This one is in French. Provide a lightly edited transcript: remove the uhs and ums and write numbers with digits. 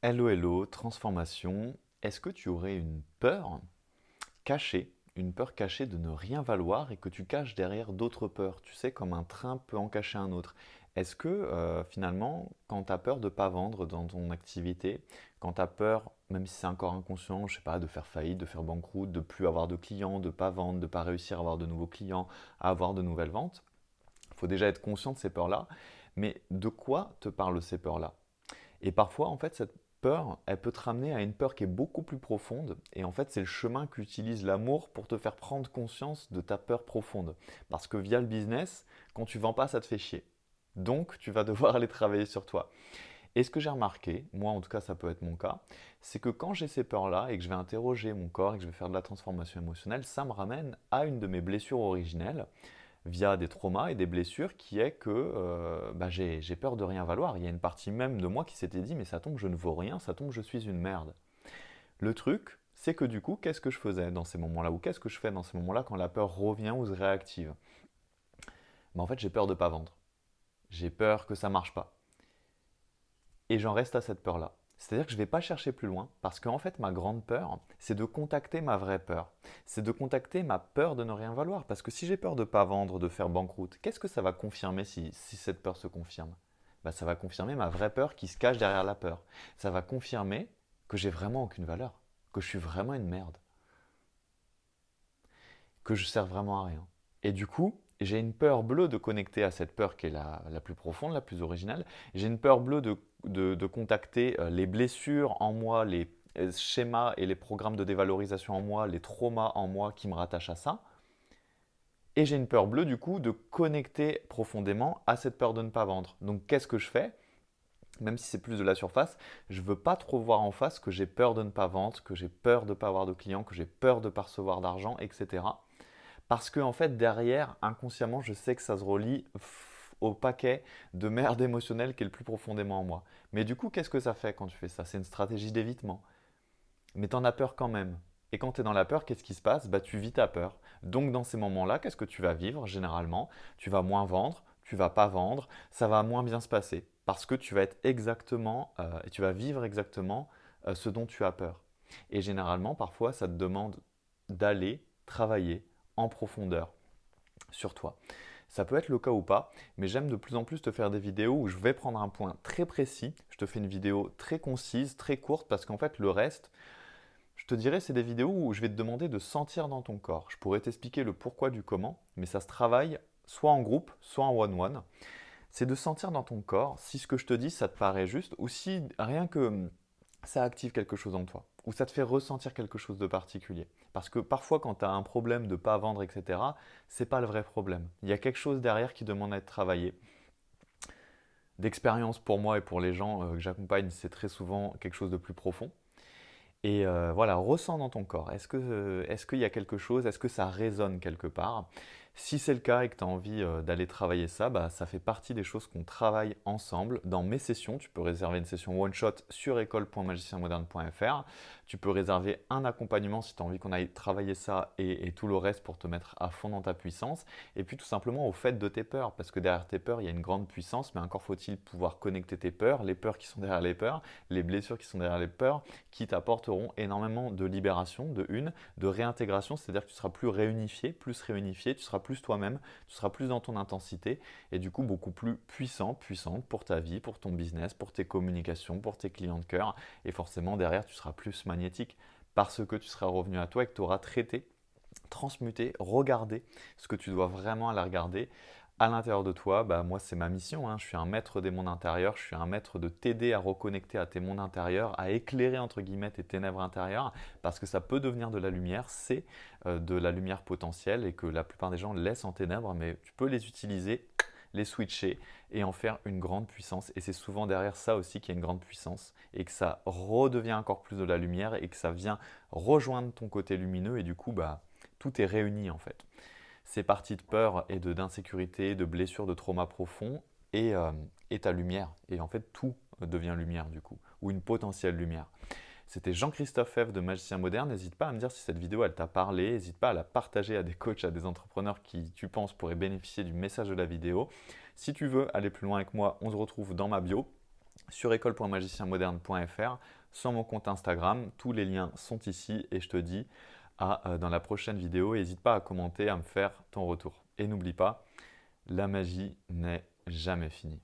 Hello, hello, transformation. Est-ce que tu aurais une peur cachée de ne rien valoir et que tu caches derrière d'autres peurs? Tu sais, comme un train peut en cacher un autre. Est-ce que finalement, quand tu as peur de ne pas vendre dans ton activité, quand tu as peur, même si c'est encore inconscient, je sais pas, de faire faillite, de faire banqueroute, de plus avoir de clients, de pas vendre, de pas réussir à avoir de nouveaux clients, à avoir de nouvelles ventes, il faut déjà être conscient de ces peurs-là. Mais de quoi te parlent ces peurs-là? Et parfois, en fait, cette peur, elle peut te ramener à une peur qui est beaucoup plus profonde. Et en fait, c'est le chemin qu'utilise l'amour pour te faire prendre conscience de ta peur profonde. Parce que via le business, quand tu vends pas, ça te fait chier. Donc, tu vas devoir aller travailler sur toi. Et ce que j'ai remarqué, moi en tout cas ça peut être mon cas, c'est que quand j'ai ces peurs-là et que je vais interroger mon corps et que je vais faire de la transformation émotionnelle, ça me ramène à une de mes blessures originelles via des traumas et des blessures qui est que j'ai peur de rien valoir. Il y a une partie même de moi qui s'était dit mais ça tombe je ne vaux rien, ça tombe je suis une merde. Le truc, c'est que du coup, qu'est-ce que je faisais dans ces moments-là ou qu'est-ce que je fais dans ces moments-là quand la peur revient ou se réactive? En fait, j'ai peur de ne pas vendre. J'ai peur que ça ne marche pas. Et j'en reste à cette peur-là. C'est-à-dire que je ne vais pas chercher plus loin parce qu'en fait, ma grande peur, c'est de contacter ma vraie peur. C'est de contacter ma peur de ne rien valoir. Parce que si j'ai peur de ne pas vendre, de faire banqueroute, qu'est-ce que ça va confirmer si cette peur se confirme? Ça va confirmer ma vraie peur qui se cache derrière la peur. Ça va confirmer que j'ai vraiment aucune valeur, que je suis vraiment une merde, que je sers vraiment à rien. Et du coup, j'ai une peur bleue de connecter à cette peur qui est la plus profonde, la plus originale. J'ai une peur bleue de contacter les blessures en moi, les schémas et les programmes de dévalorisation en moi, les traumas en moi qui me rattachent à ça. Et j'ai une peur bleue du coup de connecter profondément à cette peur de ne pas vendre. Donc qu'est-ce que je fais? Même si c'est plus de la surface, je ne veux pas trop voir en face que j'ai peur de ne pas vendre, que j'ai peur de ne pas avoir de clients, que j'ai peur de ne pas recevoir d'argent, etc. Parce que en fait, derrière, inconsciemment, je sais que ça se relie au paquet de merde émotionnelle qui est le plus profondément en moi. Mais du coup, qu'est-ce que ça fait quand tu fais ça? C'est une stratégie d'évitement. Mais tu en as peur quand même. Et quand tu es dans la peur, qu'est-ce qui se passe? Tu vis ta peur. Donc dans ces moments-là, qu'est-ce que tu vas vivre généralement? Tu vas moins vendre, tu vas pas vendre, ça va moins bien se passer. Parce que tu vas être exactement, et tu vas vivre exactement ce dont tu as peur. Et généralement, parfois, ça te demande d'aller travailler en profondeur sur toi. Ça peut être le cas ou pas, mais j'aime de plus en plus te faire des vidéos où je vais prendre un point très précis. Je te fais une vidéo très concise, très courte, parce qu'en fait, le reste, je te dirais, c'est des vidéos où je vais te demander de sentir dans ton corps. Je pourrais t'expliquer le pourquoi du comment, mais ça se travaille soit en groupe, soit en one-one. C'est de sentir dans ton corps si ce que je te dis, ça te paraît juste, ou si rien que ça active quelque chose en toi, ou ça te fait ressentir quelque chose de particulier. Parce que parfois, quand tu as un problème de ne pas vendre, etc., c'est pas le vrai problème. Il y a quelque chose derrière qui demande à être travaillé. D'expérience pour moi et pour les gens que j'accompagne, c'est très souvent quelque chose de plus profond. Et voilà, ressens dans ton corps. Est-ce qu'il y a quelque chose? Est-ce que ça résonne quelque part? Si c'est le cas et que tu as envie d'aller travailler ça, ça fait partie des choses qu'on travaille ensemble dans mes sessions. Tu peux réserver une session one-shot sur école.magicienmoderne.fr. Tu peux réserver un accompagnement si tu as envie qu'on aille travailler ça et tout le reste pour te mettre à fond dans ta puissance. Et puis tout simplement au fait de tes peurs, parce que derrière tes peurs, il y a une grande puissance, mais encore faut-il pouvoir connecter tes peurs, les peurs qui sont derrière les peurs, les blessures qui sont derrière les peurs, qui t'apporteront énormément de libération, de réintégration, c'est-à-dire que tu seras plus réunifié, tu seras plus toi-même, tu seras plus dans ton intensité et du coup beaucoup plus puissant, puissante pour ta vie, pour ton business, pour tes communications, pour tes clients de cœur et forcément derrière tu seras plus magnétique parce que tu seras revenu à toi et que tu auras traité, transmuté, regardé ce que tu dois vraiment aller regarder à l'intérieur de toi. Moi, c'est ma mission, hein. Je suis un maître des mondes intérieurs. Je suis un maître de t'aider à reconnecter à tes mondes intérieurs, à éclairer entre guillemets tes ténèbres intérieures, parce que ça peut devenir de la lumière. C'est de la lumière potentielle et que la plupart des gens laissent en ténèbres, mais tu peux les utiliser, les switcher et en faire une grande puissance. Et c'est souvent derrière ça aussi qu'il y a une grande puissance et que ça redevient encore plus de la lumière et que ça vient rejoindre ton côté lumineux et du coup, tout est réuni en fait. C'est parti de peur et d'insécurité, de blessures, de traumas profonds et ta lumière. Et en fait, tout devient lumière du coup, ou une potentielle lumière. C'était Jean-Christophe F de Magicien Moderne. N'hésite pas à me dire si cette vidéo elle t'a parlé. N'hésite pas à la partager à des coachs, à des entrepreneurs qui tu penses pourraient bénéficier du message de la vidéo. Si tu veux aller plus loin avec moi, on se retrouve dans ma bio. sur école.magicienmoderne.fr, sur mon compte Instagram. Tous les liens sont ici et je te dis dans la prochaine vidéo. N'hésite pas à commenter, à me faire ton retour. Et n'oublie pas, la magie n'est jamais finie.